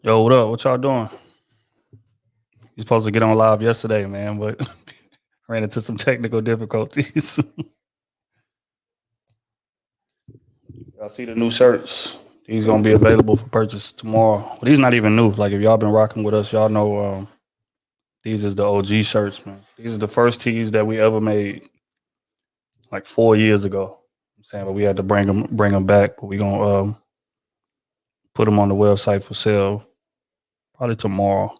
Yo, what up? What y'all doing? You supposed to get on live yesterday, man, but ran into some technical difficulties. Y'all see the new shirts? These gonna be available for purchase tomorrow. But these not even new. Like if y'all been rocking with us, y'all know these is the OG shirts, man. These are the first tees that we ever made, like 4 years ago. I'm saying, but we had to bring them back. But we gonna put them on the website for sale probably tomorrow.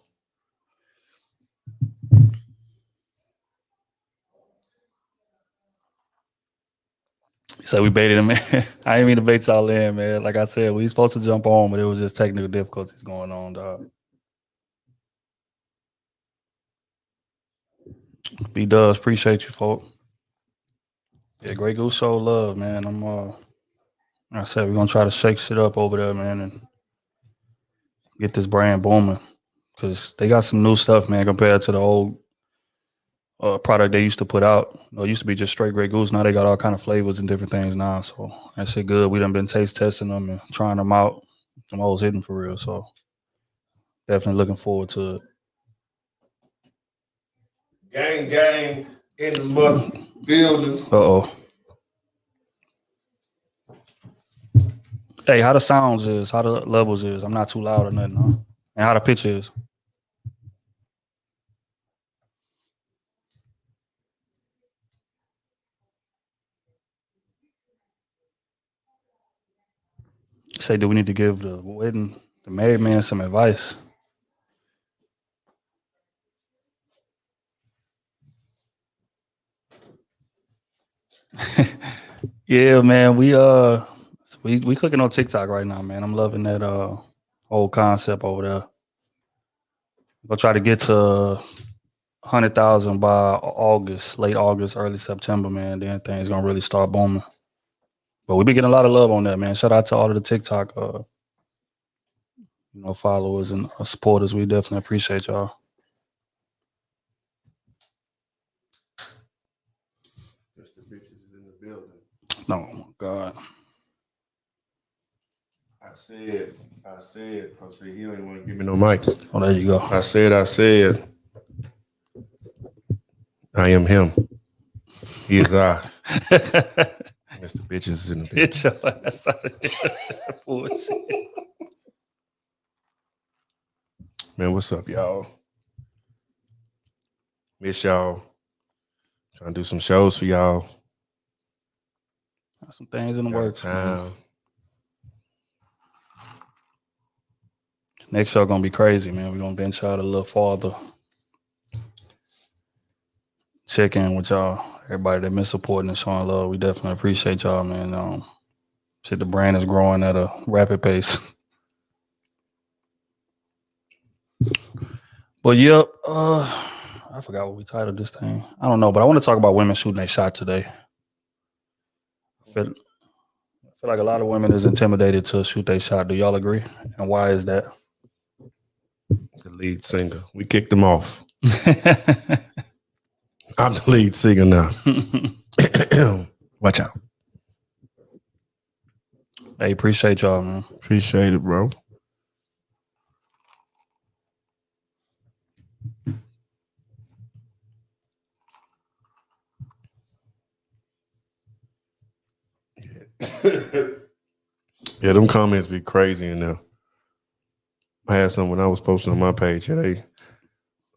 So we baited him in. I didn't mean to bait y'all in, man. Like I said, we supposed to jump on, but it was just technical difficulties going on, dog. B does appreciate you, folk. Yeah, Grey Goose show love, man. Like I said, we're gonna try to shake shit up over there, man, and get this brand booming. Cause they got some new stuff, man, compared to the old product they used to put out. It used to be just straight Grey Goose. Now they got all kind of flavors and different things now. So that shit good. We done been taste testing them and trying them out. Them hoes hitting for real. So definitely looking forward to it. Gang in the mother building. Oh. Hey, how the sounds is, how the levels is. I'm not too loud or nothing, huh? And how the pitch is. Say, do we need to give the married man some advice? Yeah, man. We cooking on TikTok right now, man. I'm loving that whole concept over there. We'll try to get to 100,000 by August, late August, early September, man. Then things gonna really start booming. But we been getting a lot of love on that, man. Shout out to all of the TikTok followers and supporters. We definitely appreciate y'all. Just the bitches in the building. No, oh my God. I said, I said, he don't even want to give me no mic. Oh, there you go. I said, I am him. He is I. Mr. Bitches is in the building. Get your ass out of here. Bullshit. Man, what's up, y'all? Miss y'all. Trying to do some shows for y'all. Got some things in the works. Time. Next show gonna be crazy, man. We're gonna bench out a little farther. Check in with y'all. Everybody that been supporting and showing love. We definitely appreciate y'all, man. Shit, the brand is growing at a rapid pace. But yep, I forgot what we titled this thing. I don't know, but I want to talk about women shooting their shot today. I feel like a lot of women is intimidated to shoot their shot. Do y'all agree? And why is that? The lead singer. We kicked him off. I'm the lead singer now. Watch out. Hey, appreciate y'all, man. Appreciate it, bro. Yeah, them comments be crazy in there. I had some when I was posting on my page. Yeah,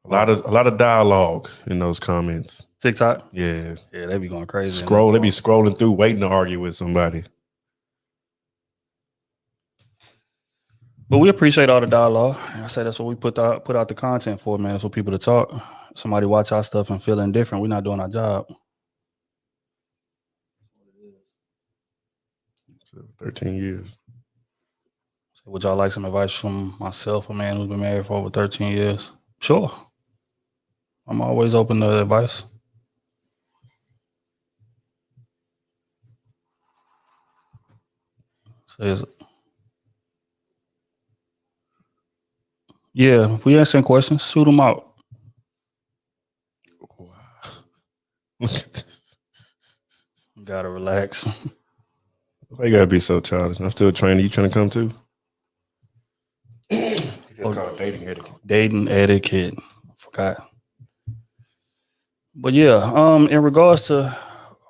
a lot of dialogue in those comments. TikTok? Yeah. Yeah, they be going crazy. They be scrolling through, waiting to argue with somebody. But we appreciate all the dialogue. I say that's what we put out the content for, man. That's for people to talk. Somebody watch our stuff and feel indifferent. We're not doing our job. 13 years. So would y'all like some advice from myself, a man who's been married for over 13 years? Sure. I'm always open to advice. Yeah, if we answering questions, shoot them out. Wow. Look at this. Gotta relax. Why you gotta be so childish? I'm still training. You trying to come too? It's called dating etiquette. Dating etiquette. I forgot. But yeah, in regards to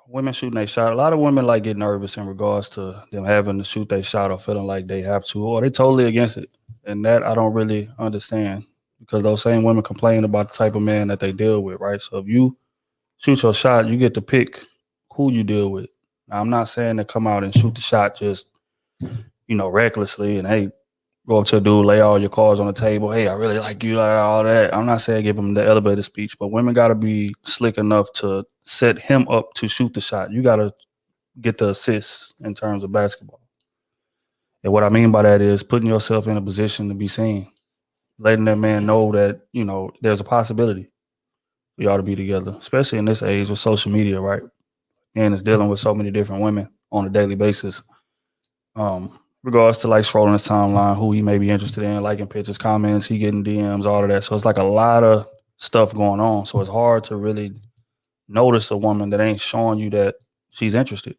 women shooting their shot, a lot of women like get nervous in regards to them having to shoot their shot or feeling like they have to, or they totally against it. And that I don't really understand because those same women complain about the type of man that they deal with, right? So if you shoot your shot, you get to pick who you deal with. Now, I'm not saying to come out and shoot the shot just, recklessly and hey, go up to a dude, lay all your cards on the table. Hey, I really like you, all that. I'm not saying give him the elevator speech, but women got to be slick enough to set him up to shoot the shot. You got to get the assists in terms of basketball. And what I mean by that is putting yourself in a position to be seen, letting that man know that, there's a possibility for y'all to be together, especially in this age with social media, right? And it's dealing with so many different women on a daily basis. Regards to like scrolling his timeline, who he may be interested in, liking pictures, comments, he getting DMs, all of that. So it's like a lot of stuff going on. So it's hard to really notice a woman that ain't showing you that she's interested.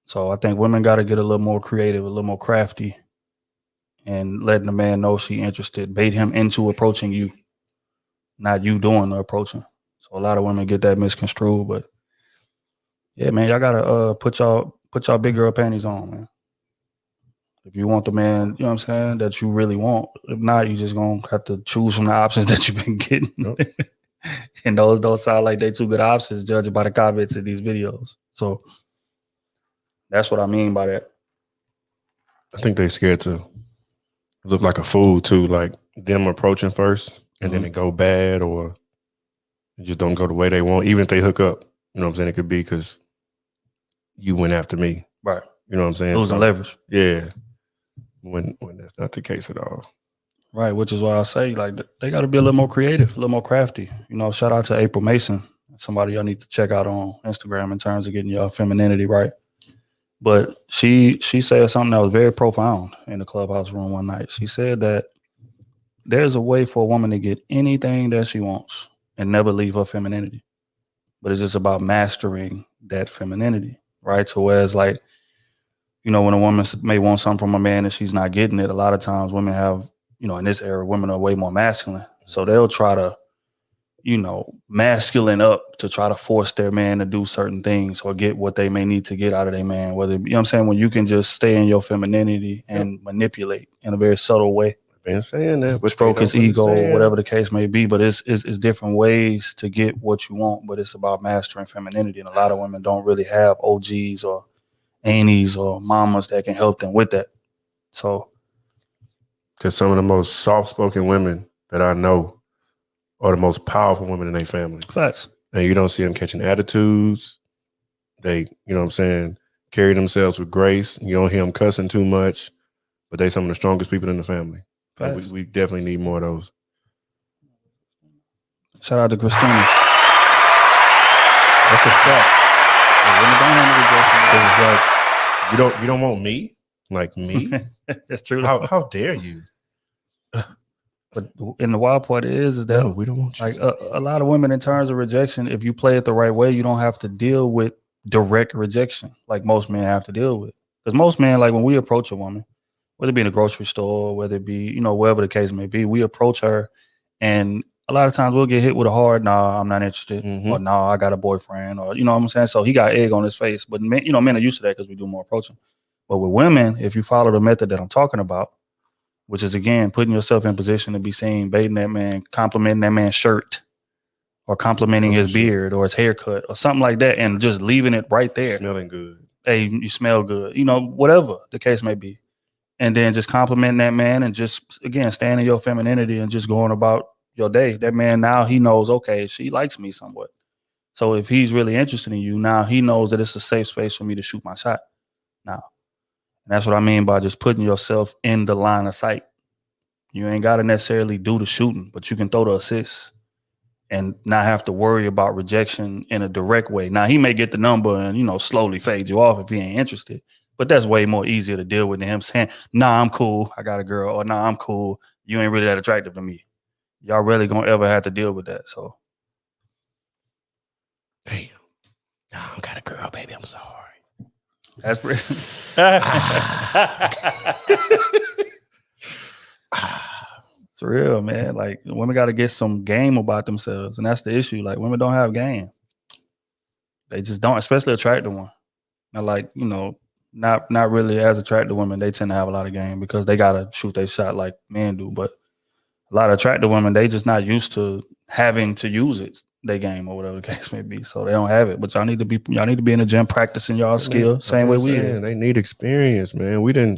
So I think women got to get a little more creative, a little more crafty, and letting the man know she interested, bait him into approaching you, not you doing the approaching. So a lot of women get that misconstrued, but yeah, man, y'all gotta put y'all big girl panties on, man. If you want the man, you know what I'm saying, that you really want. If not, you just gonna have to choose from the options that you've been getting. Yep. And those don't sound like they two good options, judging by the comments in these videos. So that's what I mean by that. I think they scared to look like a fool too, like them approaching first and then it go bad or it just don't go the way they want. Even if they hook up, you know what I'm saying? It could be because you went after me. Right. You know what I'm saying? Losing leverage. Yeah. When that's not the case at all. Right, which is why I say like they got to be a little more creative, a little more crafty. Shout out to April Mason, somebody y'all need to check out on Instagram in terms of getting your femininity right. But she said something that was very profound in the clubhouse room one night. She said that there's a way for a woman to get anything that she wants and never leave her femininity. But it's just about mastering that femininity, right? So whereas like, when a woman may want something from a man and she's not getting it, a lot of times women have, in this era, women are way more masculine. So they'll try to, masculine up to try to force their man to do certain things or get what they may need to get out of their man. Whether, you know what I'm saying, when you can just stay in your femininity and manipulate in a very subtle way. I've been saying that, but stroke his ego, or whatever the case may be. But it's different ways to get what you want, but it's about mastering femininity. And a lot of women don't really have OGs or aunties or mamas that can help them with that. So, because some of the most soft-spoken women that I know are the most powerful women in their family. Facts. And you don't see them catching attitudes. They, you know what I'm saying, carry themselves with grace. You don't hear them cussing too much, but they some of the strongest people in the family. And we definitely need more of those. Shout out to Christina. That's a fact. It's like you don't want me, like me. That's true. How dare you? But in the wild part is that no, we don't want you. Like a lot of women, in terms of rejection, if you play it the right way, you don't have to deal with direct rejection like most men have to deal with. Because most men, like when we approach a woman, whether it be in a grocery store, whether it be, wherever the case may be, we approach her and a lot of times we'll get hit with a hard, nah, I'm not interested, or nah, I got a boyfriend, or, you know what I'm saying? So he got egg on his face. But men, men are used to that because we do more approaching. But with women, if you follow the method that I'm talking about, which is, again, putting yourself in position to be seen, baiting that man, complimenting that man's shirt, or complimenting his beard or his haircut or something like that, and just leaving it right there. Smelling good. Hey, you smell good. Whatever the case may be. And then just complimenting that man and just, again, staying in your femininity and just going about your day. That man, now he knows, okay, she likes me somewhat. So if he's really interested in you, now he knows that it's a safe space for me to shoot my shot now. And that's what I mean by just putting yourself in the line of sight. You ain't got to necessarily do the shooting, but you can throw the assists and not have to worry about rejection in a direct way. Now, he may get the number and, slowly fade you off if he ain't interested, but that's way more easier to deal with than him saying, nah, I'm cool, I got a girl, or nah, I'm cool, you ain't really that attractive to me. Y'all really gonna ever have to deal with that, so. Damn. Nah, I got a girl, baby, I'm sorry. That's pretty. It's real, man. Like women got to get some game about themselves, and that's the issue. Like women don't have game. They just don't, especially attractive one. Now, like not really as attractive women. They tend to have a lot of game because they gotta shoot their shot like men do. But a lot of attractive women, they just not used to having to use it, their game or whatever the case may be. So they don't have it. But y'all need to be in the gym practicing y'all skill, same way we is. They need experience, man.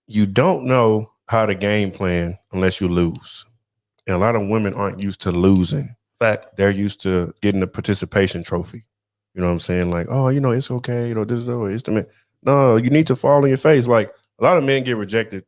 You don't know how to game plan unless you lose. And a lot of women aren't used to losing. Fact. They're used to getting a participation trophy. You know what I'm saying? Like, oh, it's okay. This is it's the man. No, you need to fall on your face. Like a lot of men get rejected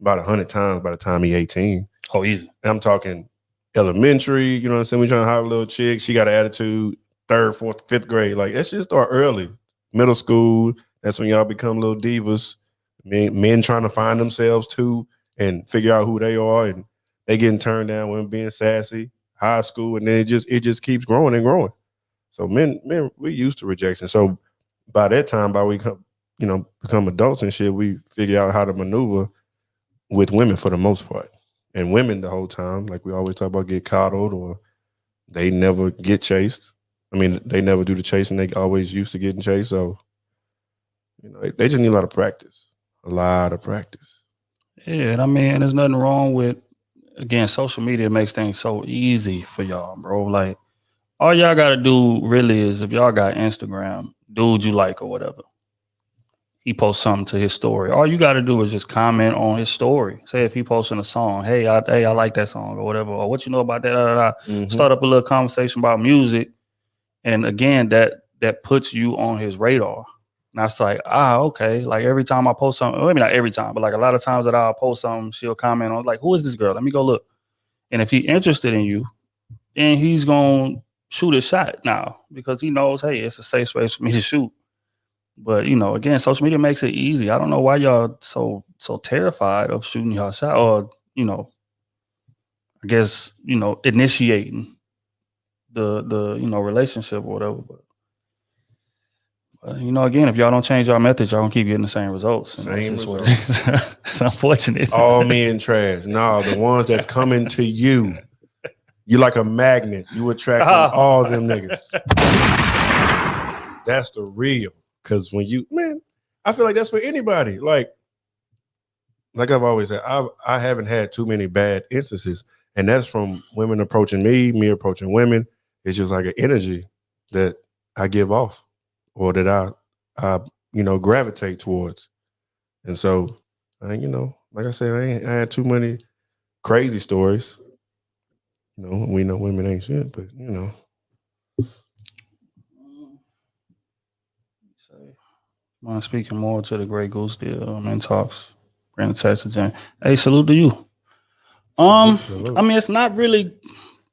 about 100 times by the time he's 18. Oh, easy. And I'm talking elementary. You know what I'm saying? We trying to hire a little chick. She got an attitude. 3rd, 4th, 5th grade. Like that shit start early. Middle school. That's when y'all become little divas. Men trying to find themselves too and figure out who they are, and they getting turned down when being sassy. High school, and then it just keeps growing and growing. So men, we used to rejection. So by that time, we become adults and shit, we figure out how to maneuver with women for the most part. And women the whole time, like we always talk about, get coddled or they never get chased. I mean, they never do the chasing. They always used to getting chased. So, they just need a lot of practice. A lot of practice. Yeah, and I mean, there's nothing wrong with, again, social media makes things so easy for y'all, bro. Like, all y'all gotta do really is if y'all got Instagram, dude you like or whatever, he posts something to his story. All you gotta do is just comment on his story. Say if he posting a song, hey, I like that song or whatever, or what you know about that. Mm-hmm. Start up a little conversation about music, and again, that puts you on his radar. And that's like, okay. Like every time I post something, maybe not every time, but like a lot of times that I'll post something, she'll comment on like, who is this girl? Let me go look. And if he's interested in you, then he's gonna shoot a shot now because he knows, hey, it's a safe space for me to shoot. But again, social media makes it easy. I don't know why y'all so terrified of shooting y'all shot or I guess initiating the relationship or whatever. But again, if y'all don't change y'all methods, y'all gonna keep getting the same results. Same results. It's unfortunate. All men trash. No, the ones that's coming to you. You like a magnet. You attracting all them niggas. That's the real. Because when I feel like that's for anybody. Like I've always said, I haven't had too many bad instances. And that's from women approaching me approaching women. It's just like an energy that I give off or that I gravitate towards. And so, like I said, I had too many crazy stories. We know women ain't shit, but I'm speaking more to the Grey Goose deal. I'm in talks. Bring the text to hey, salute to you. I mean, it's not really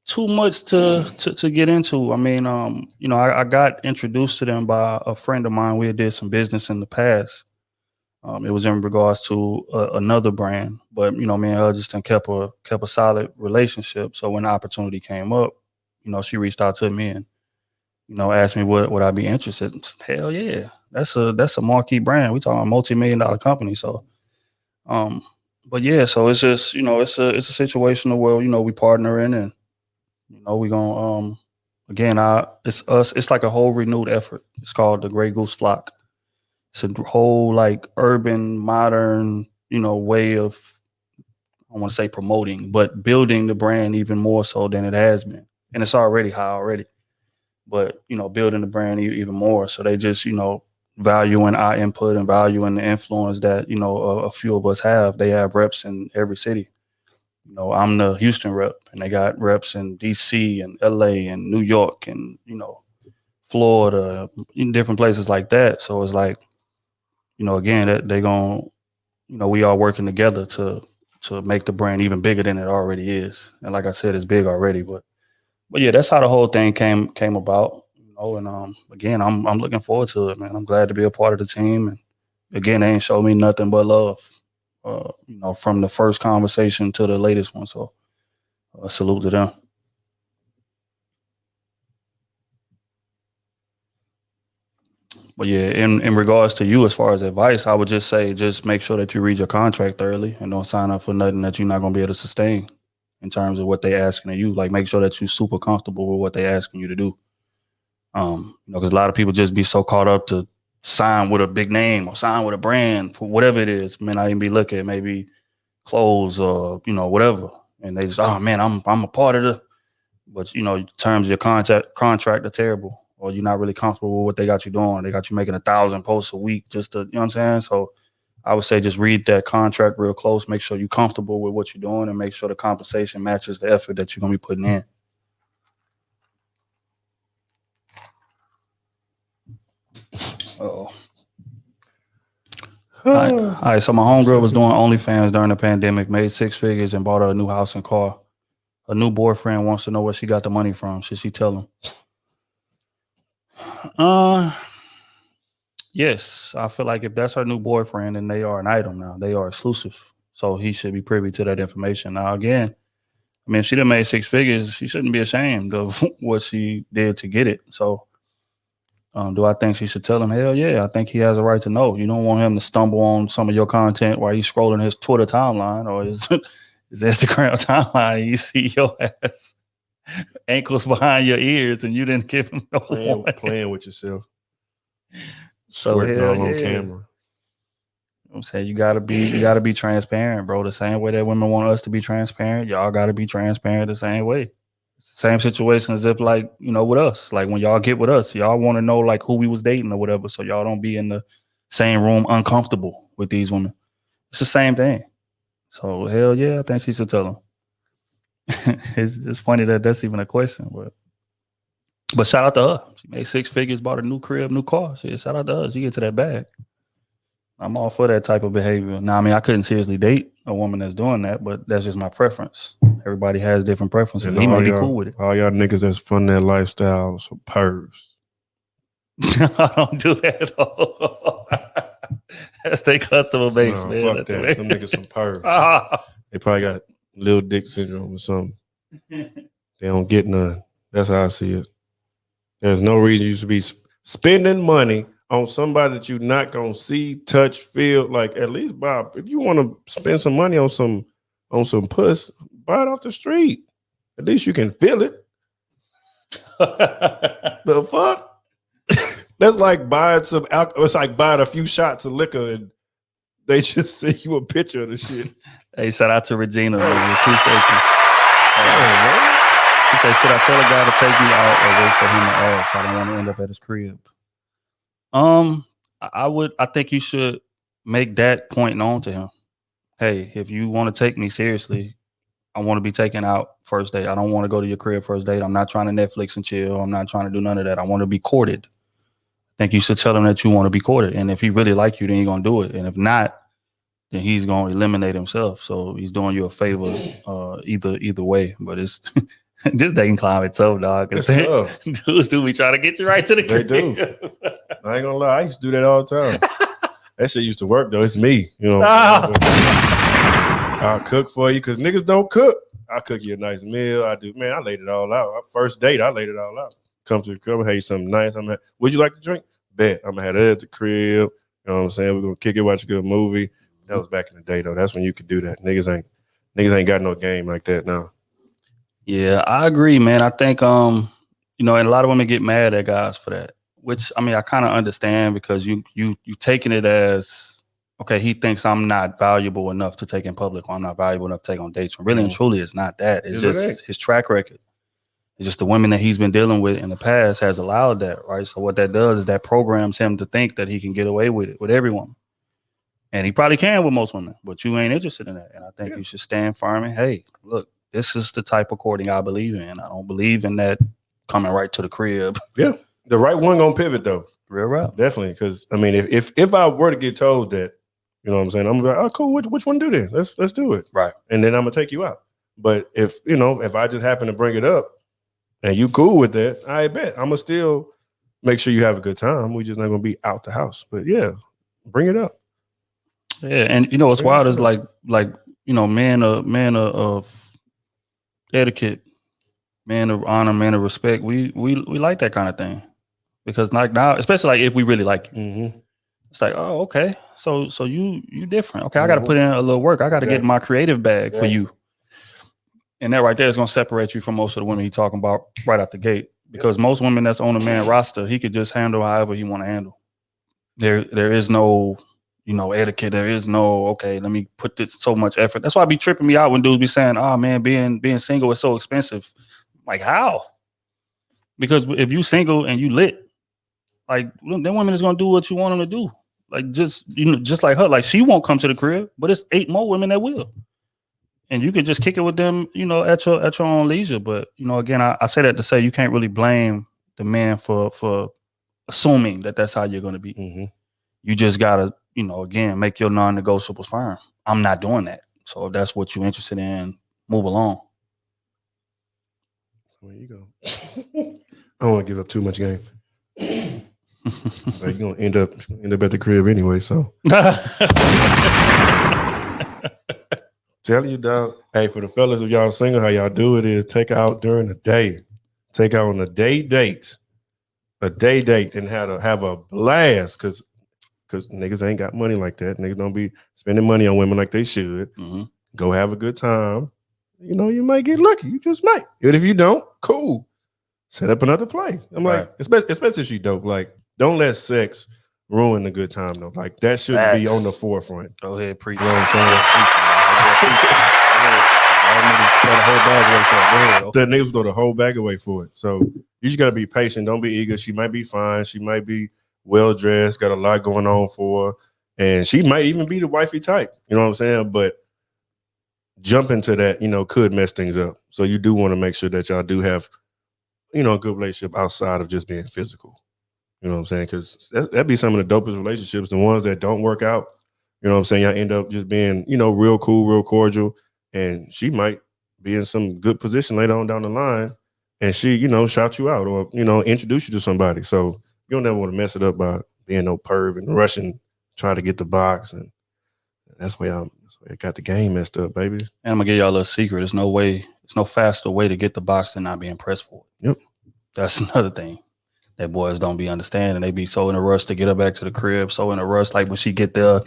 too much to get into. I mean, I got introduced to them by a friend of mine. We did some business in the past. It was in regards to another brand, but me and her just kept a solid relationship. So when the opportunity came up, she reached out to me and asked me would I be interested. Hell yeah, that's a marquee brand. We talking a multi-million-dollar company. So, but yeah, so it's just it's a situation where we partnering and we gonna again it's us. It's like a whole renewed effort. It's called the Grey Goose Flock. It's a whole like urban, modern, way of, I want to say promoting, but building the brand even more so than it has been. And it's already high already, but, building the brand even more. So they just, valuing our input and valuing the influence that, a few of us have. They have reps in every city. I'm the Houston rep and they got reps in DC and LA and New York and, Florida, in different places like that. So it's like, again, that they gonna, we all working together to make the brand even bigger than it already is. And like I said, it's big already, but yeah, that's how the whole thing came about. And again, I'm looking forward to it, man. I'm glad to be a part of the team. And again, they ain't showed me nothing but love, from the first conversation to the latest one. So salute to them. But yeah, in regards to you, as far as advice, I would just say just make sure that you read your contract thoroughly and don't sign up for nothing that you're not gonna be able to sustain in terms of what they asking of you. Like make sure that you're super comfortable with what they asking you to do. Because a lot of people just be so caught up to sign with a big name or sign with a brand for whatever it is. May not even be looking at maybe clothes or whatever, and they just oh man, I'm a part of the. But terms of your contract are terrible, or you're not really comfortable with what they got you doing. They got you making 1,000 posts a week just to, what I'm saying? So I would say just read that contract real close, make sure you're comfortable with what you're doing, and make sure the compensation matches the effort that you're gonna be putting in. Oh. All right. So my homegirl was doing OnlyFans during the pandemic, made 6 figures, and bought her a new house and car. Her new boyfriend wants to know where she got the money from. Should she tell him? Yes, I feel like if that's her new boyfriend, then they are an item now. They are exclusive. So he should be privy to that information. Now, again, I mean, if she done made 6 figures, she shouldn't be ashamed of what she did to get it. So do I think she should tell him? Hell yeah, I think he has a right to know. You don't want him to stumble on some of your content while he's scrolling his Twitter timeline or his Instagram timeline and you see your ass ankles behind your ears and you didn't give him no playing with yourself. So Squirting hell all on yeah. camera. I'm saying you gotta be transparent, bro. The same way that women want us to be transparent, y'all gotta be transparent the same way. It's the same situation as if like, with us. Like when y'all get with us, y'all want to know like who we was dating or whatever. So y'all don't be in the same room uncomfortable with these women. It's the same thing. So hell yeah, I think she should tell them. It's funny that that's even a question, but shout out to her. She made 6 figures, bought a new crib, new car. Shit, shout out to her. She get to that bag. I'm all for that type of behavior. Now, I mean, I couldn't seriously date a woman that's doing that, but that's just my preference. Everybody has different preferences. And he might be cool with it. All y'all niggas that's fun that lifestyle, so pervs. I don't do that at all. That's their customer base, no, man. Fuck that. Them niggas some pervs. They probably got little dick syndrome or something. They don't get none. That's how I see it. There's no reason you should be spending money on somebody that you're not gonna see, touch, feel. Like at least buy. If you want to spend some money on some puss, buy it off the street. At least you can feel it. The fuck? That's like buying some alcohol. It's like buying a few shots of liquor and they just send you a picture of the shit. Hey, shout out to Regina. Man. We appreciate you. He said, should I tell a guy to take me out or wait for him to ask? I don't want to end up at his crib. I think you should make that point known to him. Hey, if you want to take me seriously, I want to be taken out first date. I don't want to go to your crib first date. I'm not trying to Netflix and chill. I'm not trying to do none of that. I want to be courted. I think you should tell him that you want to be courted. And if he really like you, then he's going to do it. And if not, then he's going to eliminate himself. So he's doing you a favor either way. But it's this dating climate tough, dog. It's tough. Dudes do be trying to get you right to the crib. They do. I ain't gonna lie. I used to do that all the time. That shit used to work though. It's me. I'll cook for you because niggas don't cook. I'll cook you a nice meal. I do. Man, I laid it all out. First date, I laid it all out. Come to the crib, I'm gonna have you something nice. Would you like to drink? Bet. I'm gonna have that at the crib. You know what I'm saying? We're gonna kick it, watch a good movie. That was back in the day though. That's when you could do that. Niggas ain't got no game like that now. Yeah, I agree, man. I think and a lot of women get mad at guys for that. Which I mean I kind of understand because you taking it as okay, he thinks I'm not valuable enough to take in public or I'm not valuable enough to take on dates. When really and truly it's not that. It's just his track record. It's just the women that he's been dealing with in the past has allowed that, right? So what that does is that programs him to think that he can get away with it with everyone. And he probably can with most women, but you ain't interested in that. And I think you should stand firm and, hey, look, this is the type of courting I believe in. I don't believe in that coming right to the crib. Yeah. The right one gonna pivot though. Real route. Definitely. Because I mean, if I were to get told that, you know what I'm saying, I'm like, oh cool, which one do then? Let's do it. Right. And then I'm gonna take you out. But if I just happen to bring it up and you cool with that, I bet I'm gonna still make sure you have a good time. We just not gonna be out the house. But yeah, bring it up. Yeah, and what's wild is like men of etiquette, men of honor, men of respect. We like that kind of thing. because like now, especially like if we really like you, Mm-hmm. it's like, oh, okay, so you different. Okay, I got to put in a little work. I got to get in my creative bag for you, and that right there is gonna separate you from most of the women he talking about right out the gate. Because most women that's on a man roster, he could just handle however he want to handle. There is no, etiquette. There is no, okay, let me put this so much effort. That's why I be tripping me out when dudes be saying, oh man, being single is so expensive. Like how? Because if you single and you lit, like them women is gonna do what you want them to do. Like just like her, like she won't come to the crib, but it's 8 more women that will. And you could just kick it with them, at your own leisure. But again, I say that to say you can't really blame the man for assuming that that's how you're gonna be. Mm-hmm. You just gotta, again, make your non-negotiables firm. I'm not doing that. So if that's what you're interested in, move along. There you go. I don't want to give up too much game. But you're gonna end up at the crib anyway. So telling you, dog. Hey, for the fellas, if y'all single, how y'all do it is take out during the day. Take out on a day date, and have a blast because niggas ain't got money like that. Niggas don't be spending money on women like they should. Mm-hmm. Go have a good time. You might get lucky. You just might. And if you don't, cool. Set up another play. I'm Right. like, especially if she dope. Like, don't let sex ruin the good time though. Like that shouldn't be on the forefront. Go ahead, preach. You know what I'm saying? That niggas throw the whole bag away for it. So you just gotta be patient. Don't be eager. She might be fine. She might be well dressed, got a lot going on for her. And she might even be the wifey type. You know what I'm saying? But jump into that, could mess things up. So you do want to make sure that y'all do have, a good relationship outside of just being physical. You know what I'm saying? Because that'd be some of the dopest relationships, the ones that don't work out. You know what I'm saying? Y'all end up just being, real cool, real cordial. And she might be in some good position later on down the line. And she, shout you out or, introduce you to somebody. So you don't ever want to mess it up by being no perv and rushing, try to get the box. And that's why I got the game messed up, baby. And I'm gonna give y'all a little secret. There's no faster way to get the box than not being pressed for it. Yep. That's another thing that boys don't be understanding. They be so in a rush to get her back to the crib, so in a rush, like when she get there,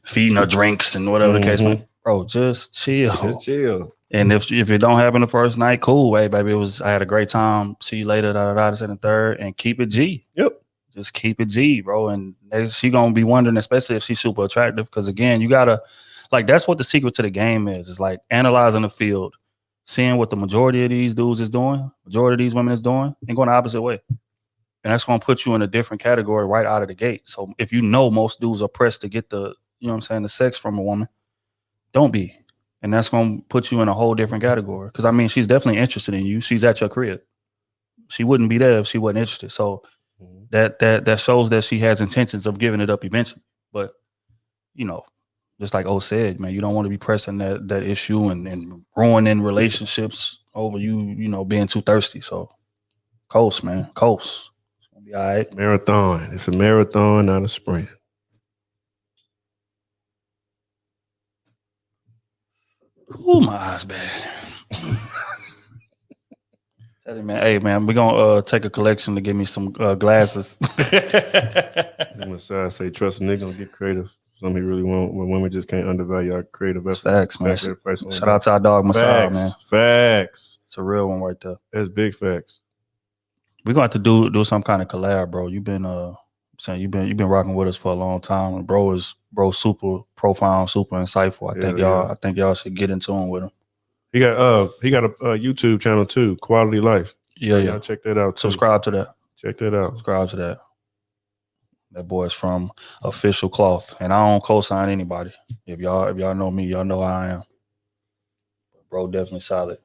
feeding her drinks and whatever the case may be. Bro, just chill. Just chill. And if it don't happen the first night, cool. Hey, baby, I had a great time. See you later, this and the third, and keep it G. Yep. Just keep it G, bro. And she gonna be wondering, especially if she's super attractive, because again, you gotta, like, that's what the secret to the game is. It's like analyzing the field, seeing what the majority of these dudes is doing, majority of these women is doing, and going the opposite way. And that's gonna put you in a different category right out of the gate. So if most dudes are pressed to get the sex from a woman, don't be. And that's gonna put you in a whole different category. Because I mean, she's definitely interested in you. She's at your crib. She wouldn't be there if she wasn't interested. So that shows that she has intentions of giving it up eventually. But just like O said, man, you don't want to be pressing that issue and ruining relationships over you being too thirsty. So coast, man, coast. It's gonna be all right. Marathon. It's a marathon, not a sprint. Ooh, my eyes bad. Hey man, we're gonna take a collection to give me some glasses. On the side, say trust a nigga, gonna get creative. Something he really want. When women just can't undervalue our creative efforts. Facts, man. Shout out to our dog Masai, man. Facts. It's a real one right there. That's big facts. We're gonna have to do some kind of collab, bro. You've been you've been rocking with us for a long time. And bro super profound, super insightful. I think y'all should get into him with him. He got a YouTube channel too, Quality Life. Yeah. Y'all check that out too. Subscribe to that. Check that out. Subscribe to that. That boy's from Official Cloth, and I don't co-sign anybody. If y'all know me, y'all know how I am. Bro, definitely solid.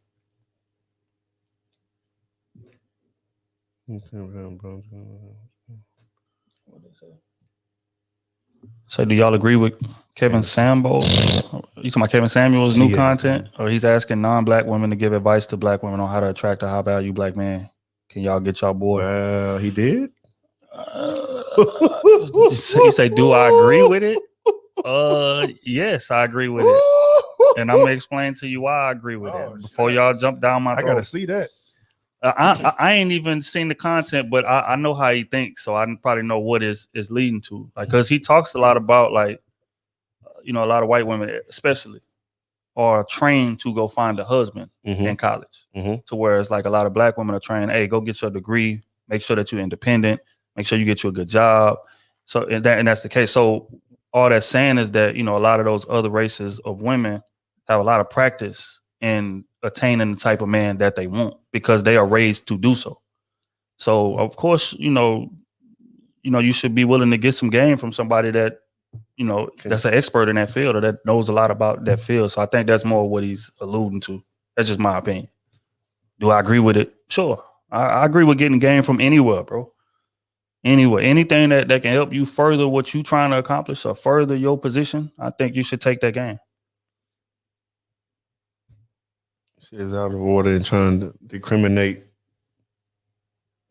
So, do y'all agree with Kevin Sambo? You talking about Kevin Samuel's new content? Or he's asking non-black women to give advice to black women on how to attract a high-value black man. Can y'all get y'all boy? Well, he did. You say, do I agree with it? Yes, I agree with it. And I'm gonna explain to you why I agree with it. Before y'all jump down my throat. I gotta see that. I ain't even seen the content, but I know how he thinks, so I probably know what is leading to. Like, because he talks a lot about like, a lot of white women, especially, are trained to go find a husband in college. To where it's like a lot of black women are trained, hey, go get your degree, make sure that you're independent, make sure you get you a good job. So and that's the case. So all that's saying is that a lot of those other races of women have a lot of practice in attaining the type of man that they want because they are raised to do so. So of course, you should be willing to get some game from somebody that that's an expert in that field or that knows a lot about that field. So I think that's more what he's alluding to. That's just my opinion. Do I agree with it? Sure. I agree with getting game from anywhere, bro. Anywhere. Anything that can help you further what you're trying to accomplish or further your position, I think you should take that game. She is out of order and trying to discriminate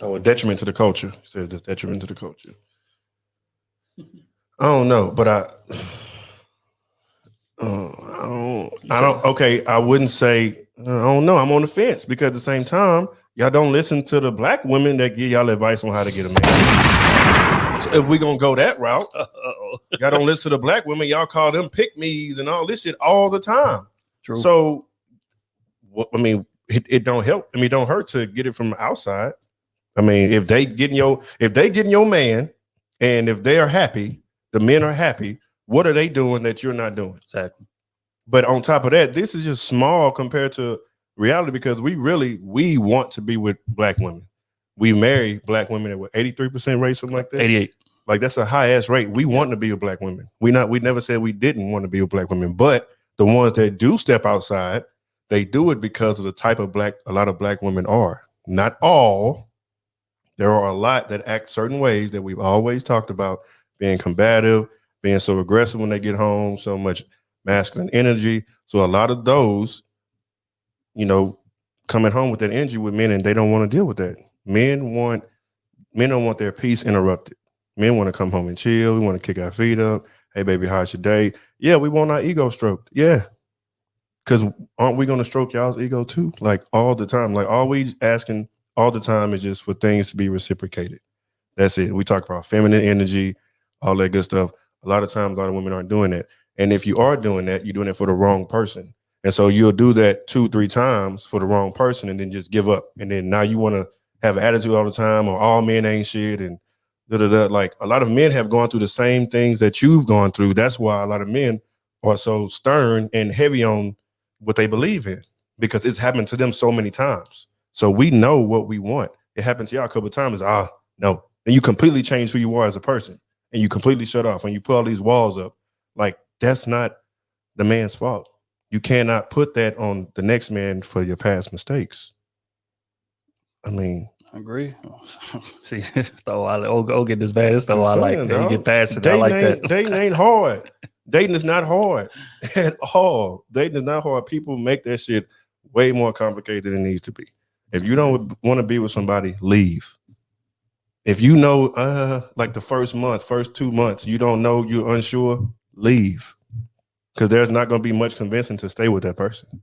or detriment to the culture. She says it's detriment to the culture. I don't know, but I don't. Okay, I wouldn't say. I don't know. I'm on the fence because at the same time, y'all don't listen to the black women that give y'all advice on how to get a man. So if we gonna go that route, y'all don't listen to the black women. Y'all call them pick-me's and all this shit all the time. True. So, it don't help. It don't hurt to get it from outside. If they getting your man, and if they are happy, the men are happy. What are they doing that you're not doing? Exactly. But on top of that, this is just small compared to reality because we want to be with black women. We marry black women at what, 83% rate, something like that? 88. Like that's a high ass rate. We want to be with black women. We never said we didn't want to be with black women, but the ones that do step outside, they do it because of the type of a lot of black women are. Not all. There are a lot that act certain ways that we've always talked about, being combative, being so aggressive when they get home, so much masculine energy. So a lot of those, coming home with that energy with men, and they don't want to deal with that. Men don't want their peace interrupted. Men want to come home and chill. We want to kick our feet up. Hey, baby, how's your day? Yeah, we want our ego stroked. Yeah. Because aren't we going to stroke y'all's ego too? Like all the time. Like all we asking all the time is just for things to be reciprocated. That's it. We talk about feminine energy, all that good stuff. A lot of times, a lot of women aren't doing that. And if you are doing that, you're doing it for the wrong person. And so you'll do that 2-3 times for the wrong person and then just give up. And then now you want to have an attitude all the time or all men ain't shit and da-da-da. Like a lot of men have gone through the same things that you've gone through. That's why a lot of men are so stern and heavy on what they believe in because it's happened to them so many times. So we know what we want. It happened to y'all a couple of times. No. And you completely change who you are as a person and you completely shut off and you put all these walls up. Like that's not the man's fault. You cannot put that on the next man for your past mistakes. I agree. See, that's the why I get this bad. That's the why I like that. You get passionate. I like that. Dating ain't hard. Dating is not hard at all. Dating is not hard. People make that shit way more complicated than it needs to be. If you don't want to be with somebody, leave. If you know, like the first 2 months, you don't know, you're unsure, leave. Because there's not going to be much convincing to stay with that person.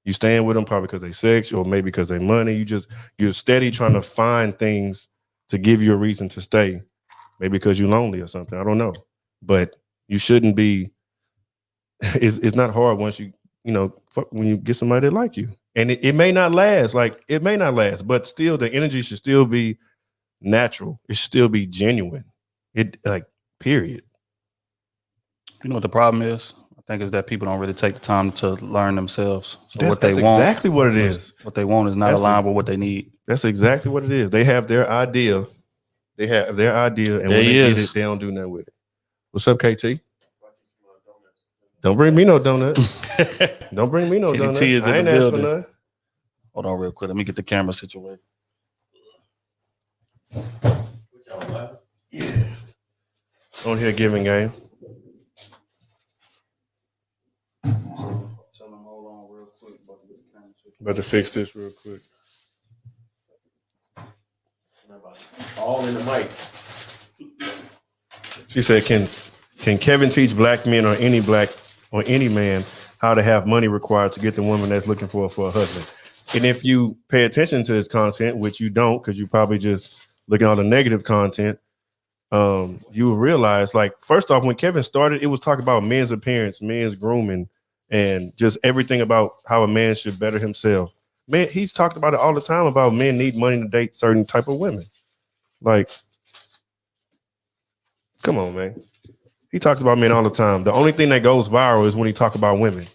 You staying with them probably because they sex or maybe because they money. You're steady trying to find things to give you a reason to stay. Maybe because you're lonely or something. I don't know. But you shouldn't be. It's not hard once when you get somebody that like you. And it may not last. Like it may not last, but still the energy should still be natural. It should still be genuine. Period. You know what the problem is? I think is that people don't really take the time to learn themselves. So that's exactly what it is. What they want is not aligned with what they need. That's exactly what it is. They have their idea. And when they get it, they don't do nothing with it. What's up, KT? Don't bring me no donut. Don't bring me no donut. I ain't asked for none. Hold on real quick. Let me get the camera situated. Yeah. On here giving game. Tell them hold on real quick. About to fix this real quick. All in the mic. She said, "Can Kevin teach black men or any man how to have money required to get the woman that's looking for a husband?" And if you pay attention to this content, which you don't, because you probably just look at all the negative content, you will realize, like, first off, when Kevin started, it was talking about men's appearance, men's grooming, and just everything about how a man should better himself. Man, he's talked about it all the time about men need money to date certain type of women. Like, come on, man. He talks about men all the time. The only thing that goes viral is when he talk about women.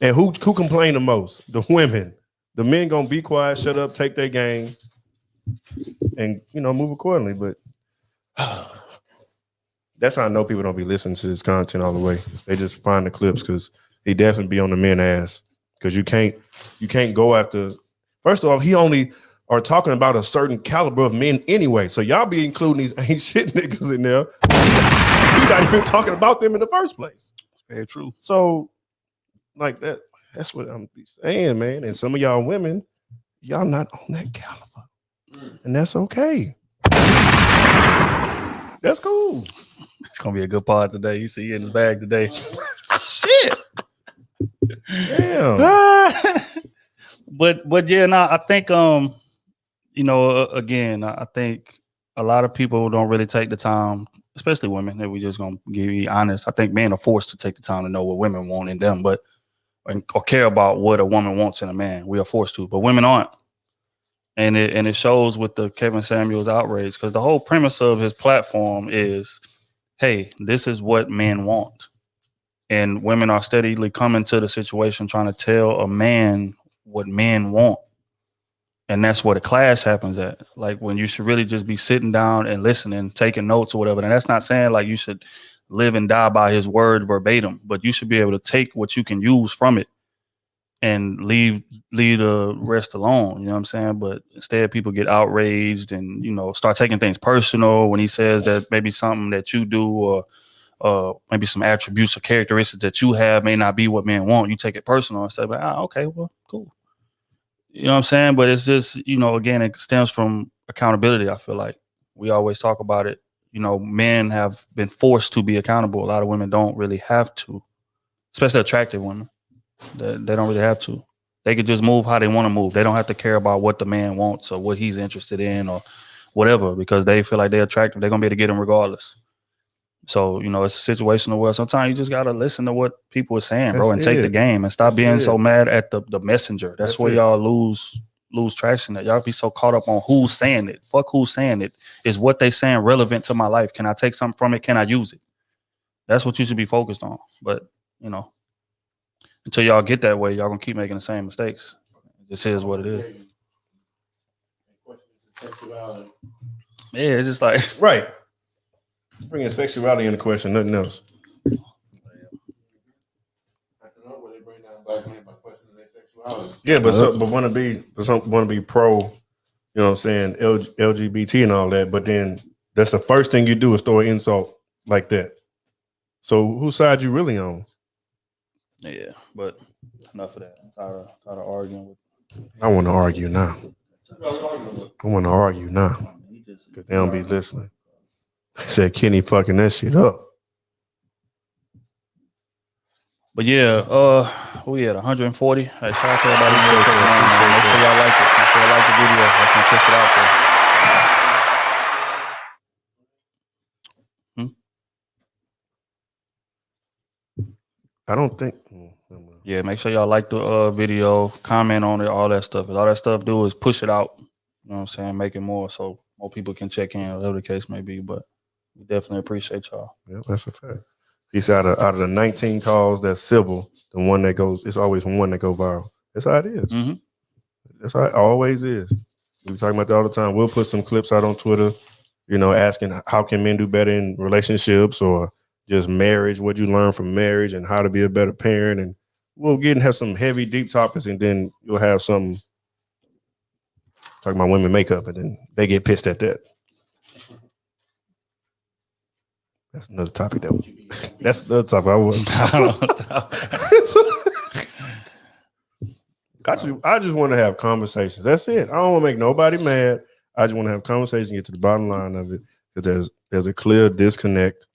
And who complain the most? The women. The men gonna be quiet, shut up, take their game, and move accordingly. But that's how I know people don't be listening to this content all the way. They just find the clips because he definitely be on the men ass. Because you can't go after. First of all, he only are talking about a certain caliber of men anyway. So y'all be including these ain't shit niggas in there. He's not even talking about them in the first place. Very true. So, like that's what I'm saying, man. And some of y'all women, y'all not on that caliber. And that's okay. That's cool. It's gonna be a good pod today. You see you in the bag today. Shit. Damn. But yeah, I think again, I think a lot of people don't really take the time, especially women, if we just gonna be honest. I think men are forced to take the time to know what women want in them, or care about what a woman wants in a man. We are forced to, but women aren't. And it shows with the Kevin Samuels outrage, because the whole premise of his platform is, hey, this is what men want. And women are steadily coming to the situation trying to tell a man what men want. And that's where the clash happens at. Like, when you should really just be sitting down and listening, taking notes or whatever. And that's not saying like you should live and die by his word verbatim, but you should be able to take what you can use from it and leave the rest alone. You know what I'm saying? But instead, people get outraged and, start taking things personal when he says that maybe something that you do or maybe some attributes or characteristics that you have may not be what men want. You take it personal and say, okay, well, cool. You know what I'm saying? But it's just, again, it stems from accountability. I feel like we always talk about it. Men have been forced to be accountable. A lot of women don't really have to, especially attractive women. They don't really have to. They could just move how they want to move. They don't have to care about what the man wants or what he's interested in or whatever, because they feel like they're attractive. They're going to be able to get him regardless. So, it's a situation where sometimes you just got to listen to what people are saying, bro, and take the game and stop being so mad at the messenger. That's where y'all lose traction. That y'all be so caught up on who's saying it. Fuck who's saying it. Is what they saying relevant to my life? Can I take something from it? Can I use it? That's what you should be focused on. But, until y'all get that way, y'all gonna keep making the same mistakes. This is what it is. Yeah, it's just like right. Bringing sexuality into question, nothing else. Yeah, but want to be pro, LGBT and all that. But then that's the first thing you do is throw an insult like that. So whose side you really on? Yeah, but enough of that. I'm tired of arguing with. I want to argue now. Because they don't be listening. They said Kenny fucking that shit up. But yeah, we at 140. Hey, shout out to everybody. Make sure y'all like it. Make sure y'all like the video. That's gonna push it out there. I don't think. Yeah, make sure y'all like the video, comment on it, all that stuff. All that stuff do is push it out. You know what I'm saying? Make it more so more people can check in, whatever the case may be. But we definitely appreciate y'all. Yeah, that's a fact. He said out of the 19 calls that's civil, the one that goes, it's always one that goes viral. That's how it is. Mm-hmm. That's how it always is. We be talking about that all the time. We'll put some clips out on Twitter, asking how can men do better in relationships or just marriage, what you learn from marriage and how to be a better parent. And we'll get and have some heavy, deep topics, and then you'll have some talking about women makeup, and then they get pissed at that. That's another topic that's another topic I wouldn't talk about. I just want to have conversations. That's it. I don't want to make nobody mad. I just want to have conversations, get to the bottom line of it. Because there's a clear disconnect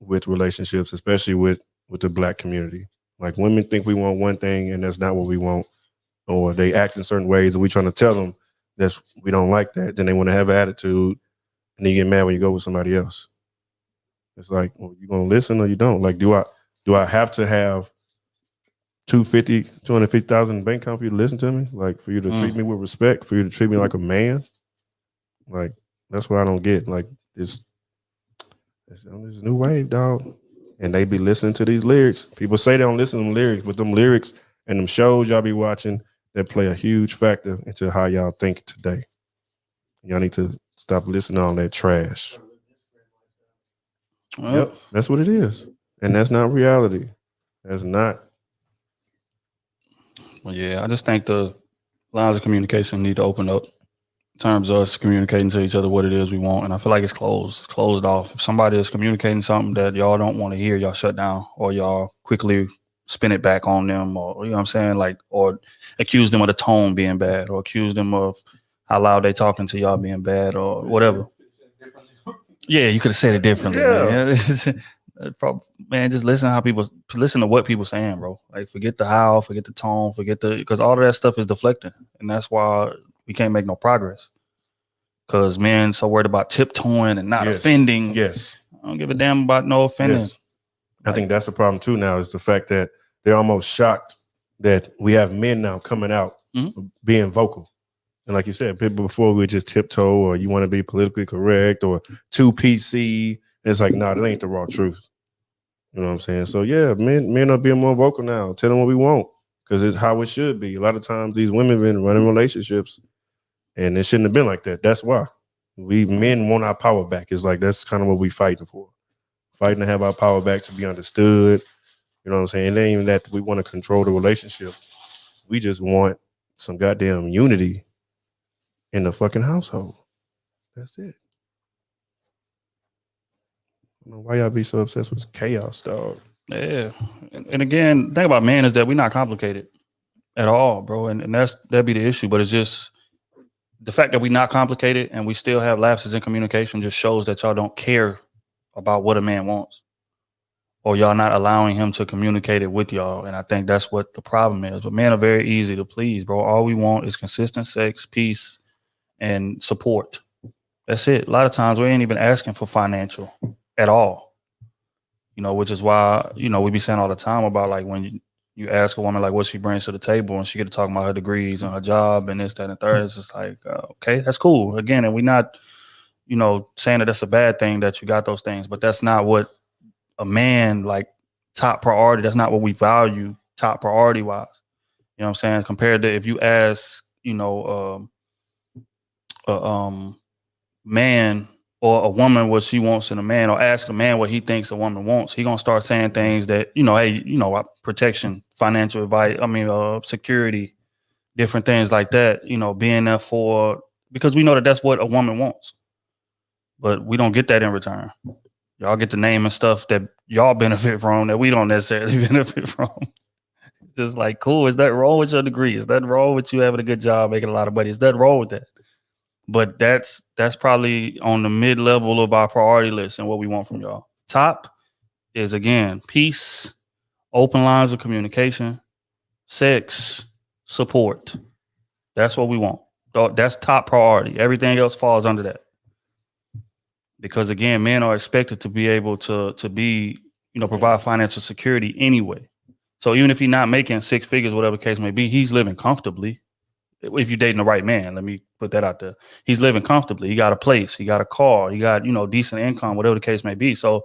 with relationships, especially with the Black community. Like, women think we want one thing and that's not what we want. or they act in certain ways, and we trying to tell them that we don't like that. Then they want to have an attitude, and then you get mad when you go with somebody else. It's like, well, you gonna listen or you don't? Like, do I have to have 250,000 bank account for you to listen to me? Like, for you to treat me with respect, for you to treat me like a man? Like, that's what I don't get. Like, it's on this new wave, dog. And they be listening to these lyrics. People say they don't listen to them lyrics, but them lyrics and them shows y'all be watching, that play a huge factor into how y'all think today. Y'all need to stop listening to all that trash. Well, yep, that's what it is. And that's not reality. That's not. Well, yeah, I just think the lines of communication need to open up in terms of us communicating to each other what it is we want. And I feel like it's closed off. If somebody is communicating something that y'all don't want to hear, y'all shut down, or y'all quickly spin it back on them, or, you know what I'm saying? Like, or accuse them of the tone being bad, or accuse them of how loud they talking to y'all being bad, or whatever. Yeah, you could have said it differently, man. Man, just listen to what people saying, bro. Like, forget the how, forget the tone, because all of that stuff is deflecting, and that's why we can't make no progress. Because men so worried about tiptoeing and not offending. Yes, I don't give a damn about no offending. Yes. I think that's the problem too now, is the fact that they're almost shocked that we have men now coming out being vocal. And like you said, people before we would just tiptoe, or you want to be politically correct, or too PC. And it's like, nah, that ain't the raw truth. You know what I'm saying? So yeah, men are being more vocal now. Tell them what we want, because it's how it should be. A lot of times these women been running relationships, and it shouldn't have been like that. That's why we men want our power back. It's like, that's kind of what we fighting for. Fighting to have our power back, to be understood. You know what I'm saying? It ain't even that we want to control the relationship. We just want some goddamn unity in the fucking household. That's it. I don't know why y'all be so obsessed with chaos, dog. Yeah. And again, the thing about men is that we're not complicated at all, bro. And that'd be the issue. But it's just the fact that we're not complicated and we still have lapses in communication just shows that y'all don't care about what a man wants, or y'all not allowing him to communicate it with y'all. And I think that's what the problem is. But men are very easy to please, bro. All we want is consistent sex, peace, and support. That's it. A lot of times we ain't even asking for financial at all. You know, which is why, you know, we be saying all the time about, like, when you ask a woman, like, what she brings to the table, and she get to talk about her degrees and her job and this, that, and the third. It's just like, okay, that's cool. Again, and we're not, you know, saying that that's a bad thing that you got those things, but that's not what a man, like, top priority. That's not what we value top priority wise. You know what I'm saying? Compared to if you ask, you know, man or a woman what she wants in a man, or ask a man what he thinks a woman wants, he gonna start saying things that, you know, hey, you know, protection, financial advice, security, different things like that, you know, being there for, because we know that that's what a woman wants, but we don't get that in return. Y'all get the name and stuff that y'all benefit from that we don't necessarily benefit from. Just like, cool, is that wrong with your degree? Is that wrong with you having a good job, making a lot of money? Is that wrong with that? But that's probably on the mid-level of our priority list and what we want from y'all. Top is, again, peace, open lines of communication, sex, support. That's what we want. That's top priority. Everything else falls under that. Because, again, men are expected to be able to be, you know, provide financial security anyway. So even if he's not making six figures, whatever the case may be, he's living comfortably. If you're dating the right man, let me put that out there. He's living comfortably. He got a place. He got a car. He got, you know, decent income, whatever the case may be. So,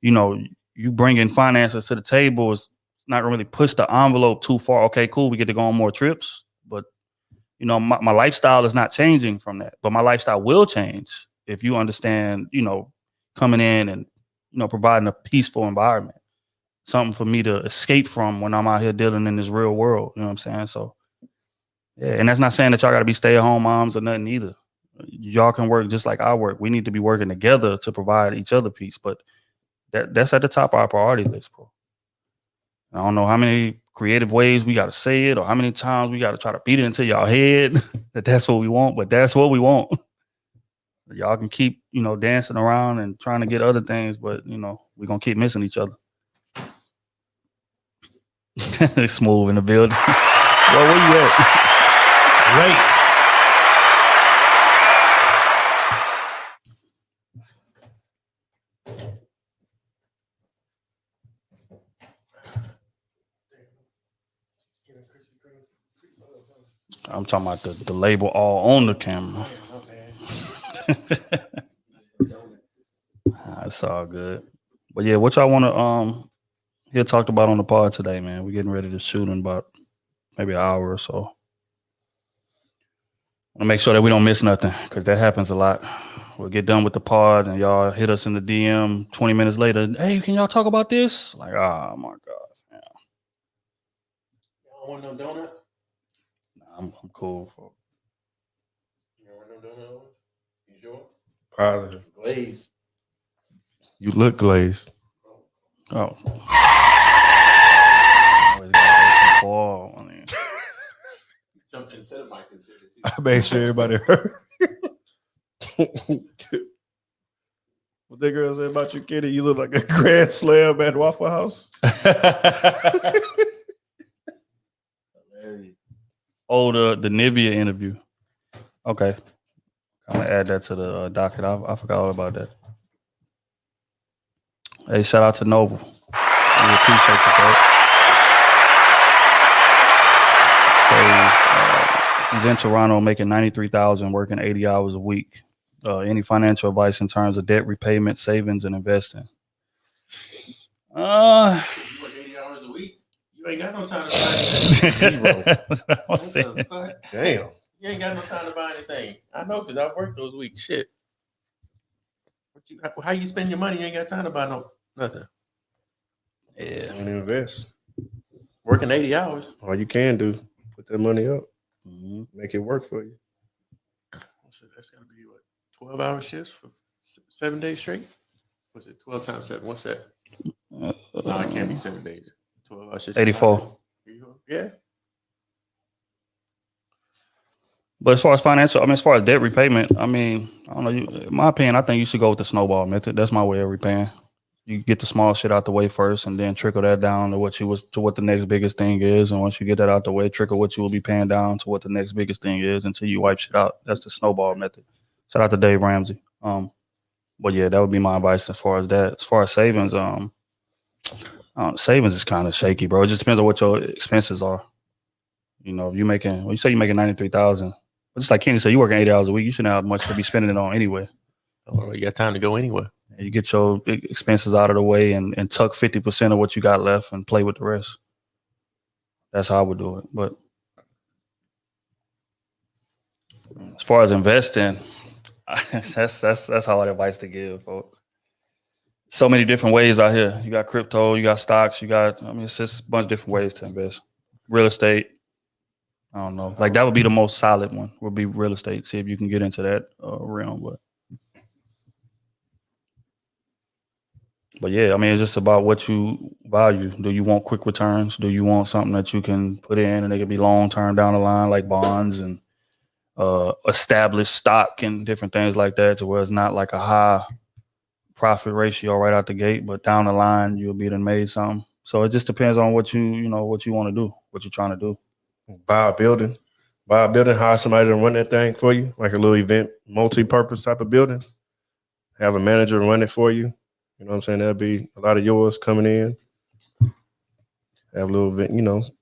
you know, you bringing finances to the table is not really push the envelope too far. Okay, cool. We get to go on more trips. But, you know, my lifestyle is not changing from that. But my lifestyle will change if you understand, you know, coming in and, you know, providing a peaceful environment. Something for me to escape from when I'm out here dealing in this real world. You know what I'm saying? So, yeah, and that's not saying that y'all got to be stay-at-home moms or nothing either. Y'all can work just like I work. We need to be working together to provide each other peace. But that's at the top of our priority list, bro. I don't know how many creative ways we got to say it, or how many times we got to try to beat it into y'all head that that's what we want. But that's what we want. Y'all can keep, you know, dancing around and trying to get other things, but, you know, we're going to keep missing each other. Smooth in the building. Well, where you at? Late. I'm talking about the label all on the camera. It's all good. But yeah, what y'all want to hear talked about on the pod today, man? We're getting ready to shoot in about maybe an hour or so. I want to make sure that we don't miss nothing because that happens a lot. We'll get done with the pod and y'all hit us in the DM 20 minutes later. Hey, can y'all talk about this? Like, oh my God. Yeah. Y'all want no donut? Nah, I'm cool. You don't want no donut? You sure? Positive. Glaze. You look glazed. Oh. Always gotta go too far. I mean, Jumped into the mic and said it. I made sure everybody heard. What that girl said about you, Kitty? You look like a grand slam at Waffle House. oh, the Nivea interview. Okay. I'm gonna add that to the docket. I forgot all about that. Hey, shout out to Noble. We appreciate you, bro. So he's in Toronto making $93,000, working 80 hours a week. Any financial advice in terms of debt repayment, savings, and investing? You work 80 hours a week? You ain't got no time to buy anything. Zero. What the fuck? Damn. You ain't got no time to buy anything. I know because I've worked those weeks. Shit. How you spend your money? You ain't got time to buy nothing. Yeah. And invest. Working 80 hours. All you can do, put that money up, Mm-hmm. make it work for you. So that's got to be what, 12-hour shifts for 7 days straight? What's it? 12 times 7. What's that? No, it can't be 7 days. 12 hours. 84. Yeah. But as far as far as debt repayment, I mean, I don't know. In my opinion, I think you should go with the snowball method. That's my way of repaying. You get the small shit out the way first, and then trickle that down to what the next biggest thing is. And once you get that out the way, trickle what you will be paying down to what the next biggest thing is until you wipe shit out. That's the snowball method. Shout out to Dave Ramsey. But yeah, that would be my advice as far as that. As far as savings, savings is kind of shaky, bro. It just depends on what your expenses are. You know, if you say you're making 93,000. Just like Kenny said, you working 80 hours a week. You shouldn't have much to be spending it on anyway. Oh, you got time to go anywhere. You get your expenses out of the way and tuck 50% of what you got left and play with the rest. That's how I would do it. But as far as investing, that's hard advice to give, folks. So many different ways out here. You got crypto, you got stocks, it's just a bunch of different ways to invest. Real estate. I don't know. Like that would be the most solid one. Would be real estate. See if you can get into that realm. But yeah, I mean, it's just about what you value. Do you want quick returns? Do you want something that you can put in and it could be long term down the line, like bonds and established stock and different things like that, to where it's not like a high profit ratio right out the gate, but down the line you'll be done made something. So it just depends on what you want to do, what you're trying to do. Buy a building, hire somebody to run that thing for you, like a little event, multi-purpose type of building. Have a manager run it for you. You know what I'm saying? That'll be a lot of yours coming in. Have a little event,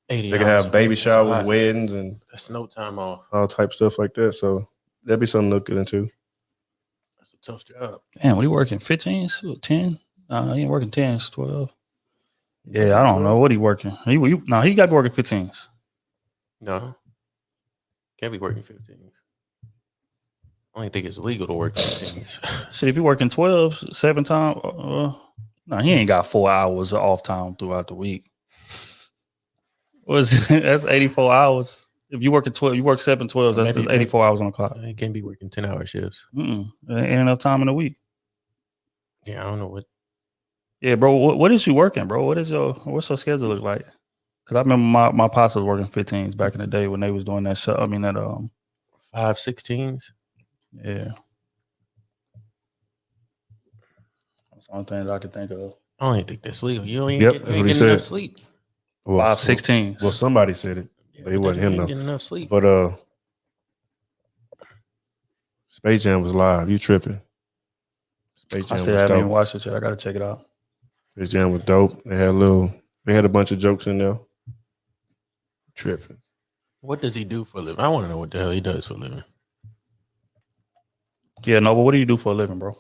they can have baby showers, weddings, and that's no time off. All type stuff like that. So that'd be something to look into. That's a tough job. Damn, what are you working? 15s? 10? He ain't working 10s, 12. Yeah, I don't know what he working. He got to be working 15s. No. Can't be working 15s. I don't think it's legal to work 15s. Shit, if you working 12, 7 times, he ain't got 4 hours of off time throughout the week. That's 84 hours. If you work at 12, you work 7 12s, that's just 84 hours on the clock. You can't be working 10-hour shifts. Ain't enough time in a week. Yeah, I don't know what. Yeah, bro, what is you working, bro? What's your schedule look like? Because I remember my pops was working 15s back in the day when they was doing that show. I mean, that 5 16s. Yeah. That's the only thing that I could think of. I don't even think that's legal. You ain't Yep, getting that's what he said. enough sleep. Well, 5 16s. Well, somebody said it. But it wasn't him though. Getting enough sleep. But Space Jam was live. You tripping? Space I Jam still was haven't even dope. watched it yet. I gotta check it out. Space Jam was dope. They had a bunch of jokes in there. Tripping. What does he do for a living? I want to know what the hell he does for a living. Yeah, no, but what do you do for a living, bro?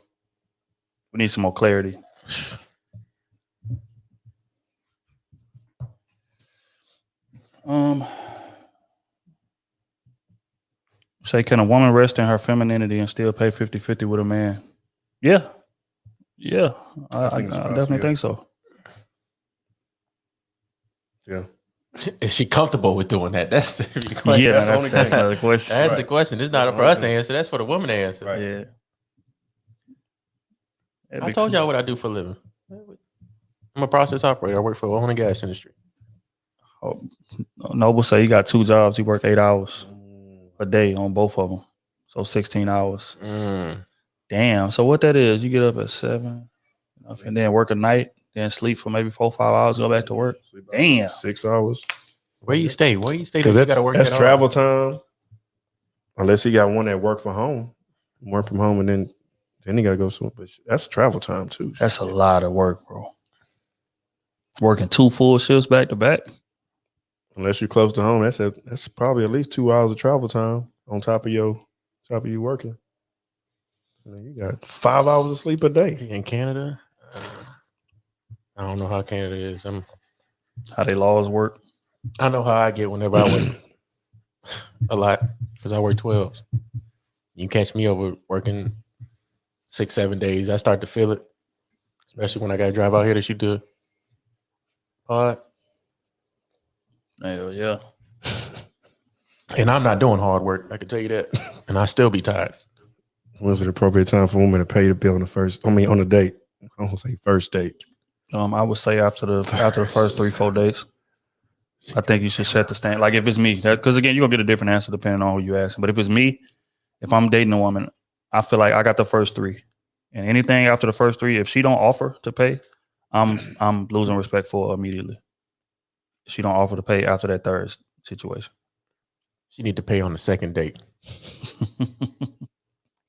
We need some more clarity. Say, can a woman rest in her femininity and still pay 50-50 with a man? Yeah. Yeah. I think it's possible, definitely yeah. think so. Yeah. Is she comfortable with doing that? That's the question. Yeah, that's the that's only that's thing. another question. That's Right. the question. It's That's not the for only us to thing. answer. That's for the woman to answer. Right. Yeah. That'd I be told cool. y'all what I do for a living. I'm a process operator. I work for the oil and gas industry. Oh, Noble say he got 2 jobs. He worked 8 hours a day on both of them. So 16 hours. Damn. So what that is, you get up at 7 and then work a night, then sleep for maybe 4 or 5 hours, go back to work. Sleep about Damn. 6 hours. Where you stay? Where you stay? Because That you got to work that's that travel hard? time. Unless he got one that work from home, and then he got to go somewhere. But that's travel time too. That's a lot of work, bro. Working 2 full shifts back to back. Unless you're close to home, that's probably at least 2 hours of travel time on top of you working. You got 5 hours of sleep a day. In Canada, I don't know how Canada is. How they laws work. I know how I get whenever I work a lot because I work 12s. You catch me over working 6-7 days. I start to feel it, especially when I got to drive out here to shoot the pod. Hell yeah. And I'm not doing hard work. I can tell you that. And I still be tired. When's the appropriate time for women to pay the bill on a date? I don't say first date. I would say after the first 3-4 days. I think you should set the stand. Like if it's me, because again, you're gonna get a different answer depending on who you ask. But if it's me, if I'm dating a woman, I feel like I got the first 3, and anything after the first 3, if she don't offer to pay, I'm losing respect for her immediately. If she don't offer to pay after that third situation. She need to pay on the second date.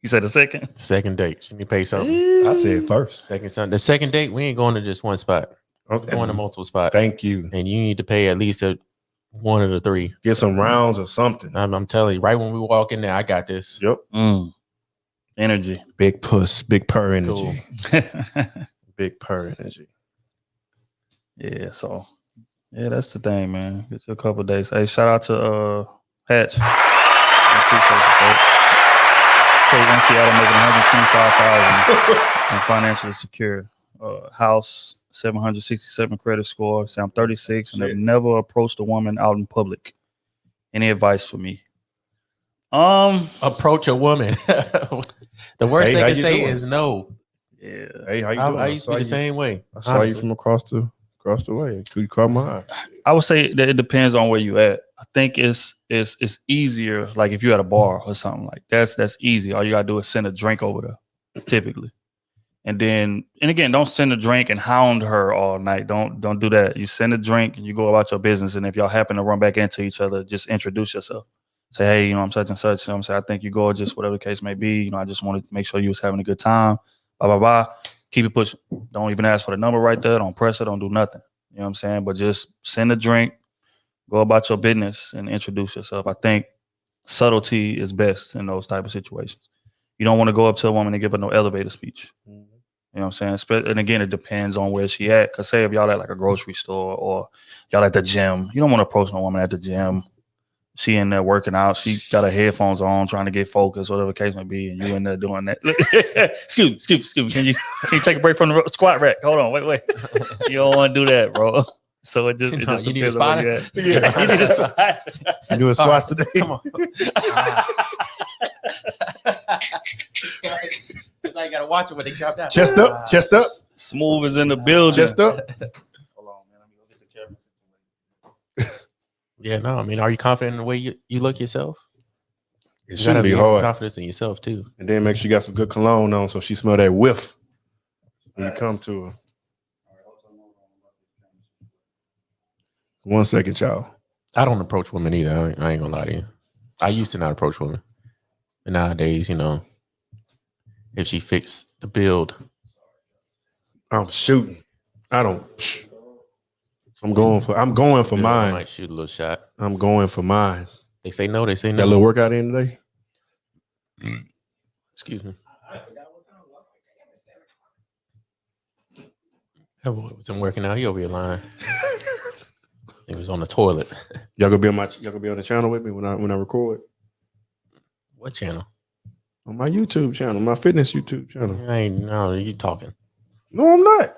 You said the second? Second date. She need to pay something. I said first. The second date, we ain't going to just one spot. We're going to multiple spots. Thank you. And you need to pay at least one of the 3. Get some rounds or something. I'm telling you, right when we walk in there, I got this. Yep. Energy. Big puss, big purr energy. Cool. Big purr energy. Yeah, so yeah, that's the thing, man. Get you a couple of days. Hey, shout out to Hatch. I appreciate you, folks. So you're in Seattle making $125,000 and financially secure. House, 767 credit score. Say I'm 36 and I've never approached a woman out in public. Any advice for me? Approach a woman. The worst they can say doing? is no. Yeah. Hey, how you doing? I used to be the same way. I saw you from across the way. You caught my eye. I would say that it depends on where you at. I think it's easier, like if you're at a bar or something like that's easy. All you gotta do is send a drink over there, typically. And again, don't send a drink and hound her all night. Don't do that. You send a drink and you go about your business. And if y'all happen to run back into each other, just introduce yourself. Say, hey, I'm such and such. I'm saying, I think you're gorgeous, whatever the case may be. I just wanted to make sure you was having a good time. Blah, blah, blah. Keep it pushing. Don't even ask for the number right there. Don't press it. Don't do nothing. You know what I'm saying? But just send a drink, go about your business and introduce yourself. I think subtlety is best in those type of situations. You don't want to go up to a woman and give her no elevator speech. You know what I'm saying? And again, it depends on where she at. Because say if y'all at like a grocery store or y'all at the gym, you don't want to approach no woman at the gym. She in there working out. She got her headphones on, trying to get focused, whatever the case may be, and you in there doing that. Excuse me. Can you take a break from the squat rack? Hold on, wait. You don't want to do that, bro. So it just you need a spotter. Yeah, you need a spotter. You doing squats today? Come on. Because I gotta watch it when they drop down. Chest up. Smooth is in the building. Chest up. Hold on, man. Let me go get the camera. Yeah, no. I mean, are you confident in the way you look yourself? It shouldn't be hard. Confidence in yourself too, and then make sure you got some good cologne on, so she smell that whiff when you come to her. 1 second, y'all. I don't approach women either. I ain't gonna lie to you. I used to not approach women, but nowadays, you know, if she fits the build, I'm shooting. I don't. I'm going for I mine. might shoot a little shot. I'm going for mine. They say no. They say Got a no. little workout in today. Excuse me. That boy wasn't working out. He over here lying. He was on the toilet. Y'all gonna be on the channel with me when I record What channel? on my YouTube channel, my fitness YouTube channel. I ain't no. You talking? No, I'm not.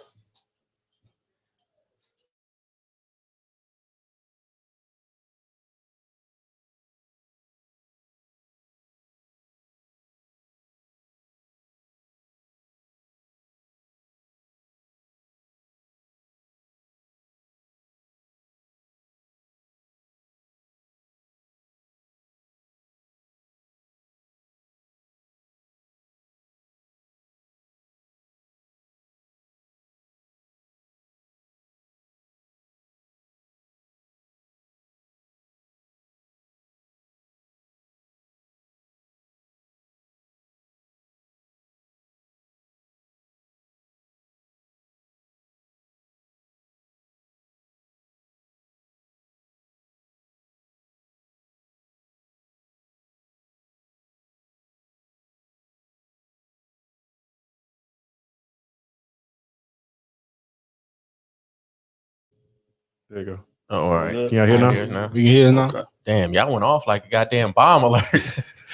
There you go. Oh, all right. Can y'all hear now? We can hear now. Okay. Damn, y'all went off like a goddamn bomb alert.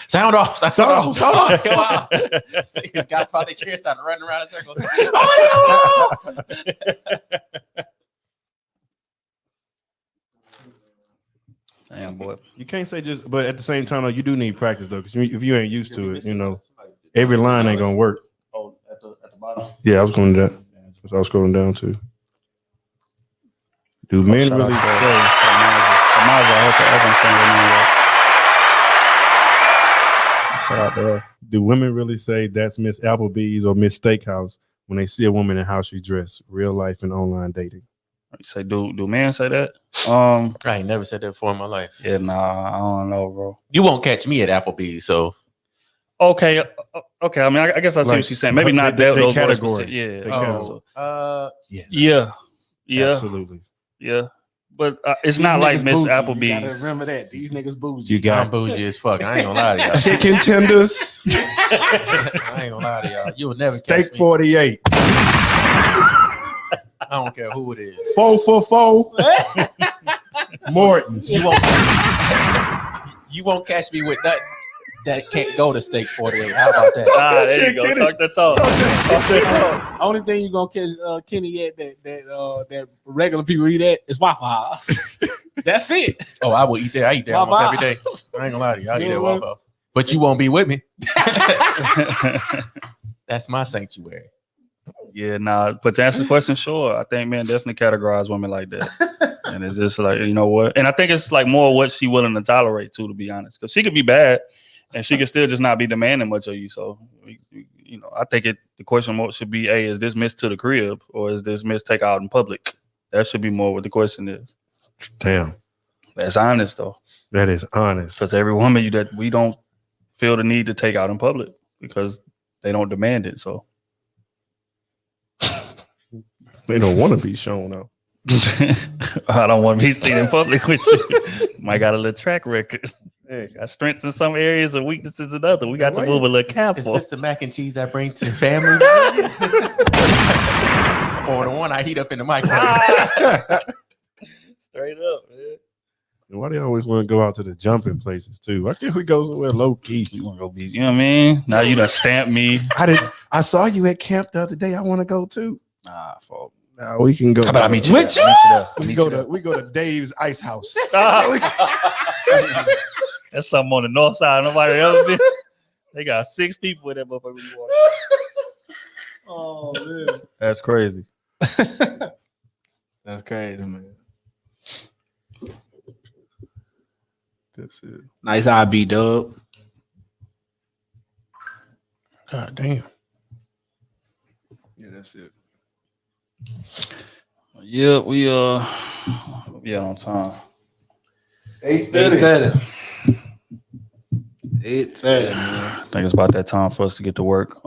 Sound off. Sound off. Sound off. Wow. Niggas got out their chair, started running around in circles. Damn, boy. You can't say just, but at the same time, though, you do need practice though, because if you ain't used to it, you know, every line ain't gonna work. Oh, at the bottom. Yeah, I was going down. I was scrolling down too. Do men Shout out really to say? Amaza, I hope everyone's saying your name right. Shout out to her. Do women really say that's Miss Applebee's or Miss Steakhouse when they see a woman in how she dressed, real life and online dating? You say, do men say that? I ain't never said that before in my life. Yeah, nah, I don't know, bro. You won't catch me at Applebee's, so Okay. I mean, I guess I see Like, what she's saying. Maybe not they those words category. specific. Yeah. They Oh, category. Yes. Yeah. Absolutely. Yeah. But it's These not like niggas Miss bougie. You gotta Applebee's. remember that. These niggas bougie. You got I'm bougie as fuck. I ain't gonna lie to y'all. chicken tenders, I ain't gonna lie to y'all. You will never steak catch me. 48, I don't care who it is. 4 for 4, Morton's. You won't catch me with that. That can't go to steak 48. How about that? There you go. Talk that talk. Talk that talk. Only thing you gonna catch Kenny at that regular people eat at is Waffle House. That's it. Oh, I will eat there. I eat there almost Waffle every day. I ain't gonna lie to you. I eat You at know Waffle House. But you won't be with me. That's my sanctuary. Yeah, nah. But to answer the question, sure. I think men definitely categorize women like that. And it's just like, you know what? And I think it's like more what she willing to tolerate too, to be honest. Because she could be bad and she could still just not be demanding much of you. So, you know, I think the question more should be, hey, is this miss to the crib or is this miss take out in public? That should be more what the question is. Damn, That's honest though. that is honest. Because every woman that we don't feel the need to take out in public because they don't demand it. So They don't want to be shown up. I don't want to be seen in public with you. Might got a little track record. Hey, Got strengths in some areas and weaknesses in others. We got to Why move a little Is careful. this the mac and cheese I bring to the family? Or the one I heat up in the microwave? Straight up, man. why they always want to go out to the jumping places too? Why can't we go somewhere low key? You want to go be, you know what I mean? Now you done stamp me. I saw you at camp the other day. I want to go too. Nah, fuck. Now we can go. How about I meet you With there? you? We go to Dave's Ice House. That's something on the north side. Nobody ever been. They got 6 people with that motherfucker. Oh man, That's crazy. that's crazy, man. That's it. Nice IB dub. God damn. Yeah, that's it. Yeah, we on time. 8:30. 8:30, man. I think it's about that time for us to get to work.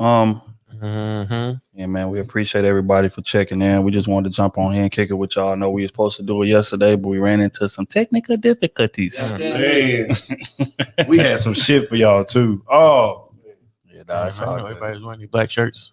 Yeah, man, we appreciate everybody for checking in. We just wanted to jump on here and kick it with y'all. I know we were supposed to do it yesterday, but we ran into some technical difficulties. Man, we had some shit for y'all too. Oh, Yeah, I it's know all good. everybody's wearing these black shirts.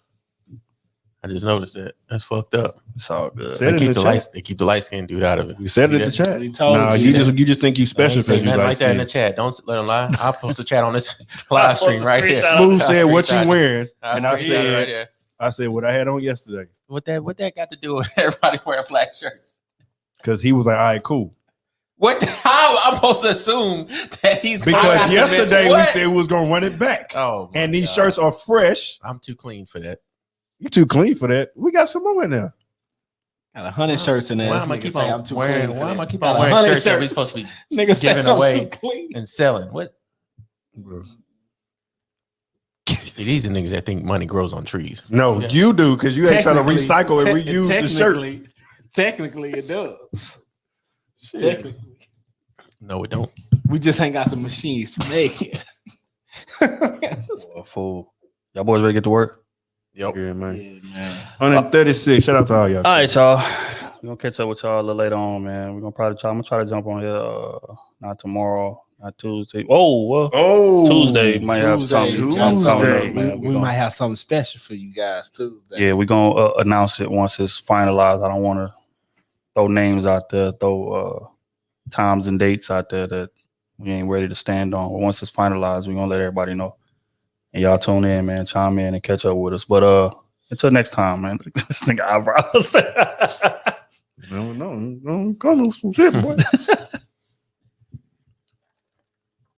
I just noticed that. That's fucked up. It's all good. Said They it in keep the the chat. They keep the light skinned dude out of it. We said it in the See that? chat. We told Nah, you you just think you special I ain't say because you nothing like that in the like chat. Don't let them lie. I'll post a chat on this live stream right here. Smooth said, "What you Screenshot it. wearing?" I'll And I screenshot it said, right here. "I said what I had on yesterday." What that got to do with everybody wearing black shirts? Because he was like, "All right, cool." How I'm supposed to assume that he's Because yesterday we What? said we was gonna run it back, Oh, my and these God. shirts are fresh. I'm too clean for that. You too clean for that. We got some more in there. Got 100 shirts in there. Why This am I nigga keep say on I'm too wearing? clean for Why am I that. keep Got on wearing 100 shirts that we supposed to be Nigga say giving I'm away too clean. and selling? What? See, these are niggas that think money grows on trees. No, Yeah. you do because you ain't trying to Technically- recycle and reuse the shirt. Technically, it does. Shit. Technically. No, it don't. We just ain't got the machines to make it. Boy, fool. Y'all boys ready to get to work? Yep. Yeah, Yeah, man. man. 136. Shout out to all y'all. All right, y'all. We're gonna catch up with y'all a little later on, man. We're gonna probably try. I'm gonna try to jump on here. Not tomorrow, not Tuesday. Oh, Tuesday might have something. Tuesday. something coming up, Tuesday. man. We might have something special for you guys too. Yeah, we're gonna announce it once it's finalized. I don't want to throw names out there, throw times and dates out there that we ain't ready to stand on. But once it's finalized, we're gonna let everybody know. And y'all tune in, man. Chime in and catch up with us. But until next time, man. This thing eyebrows. No, go move some shit, boy.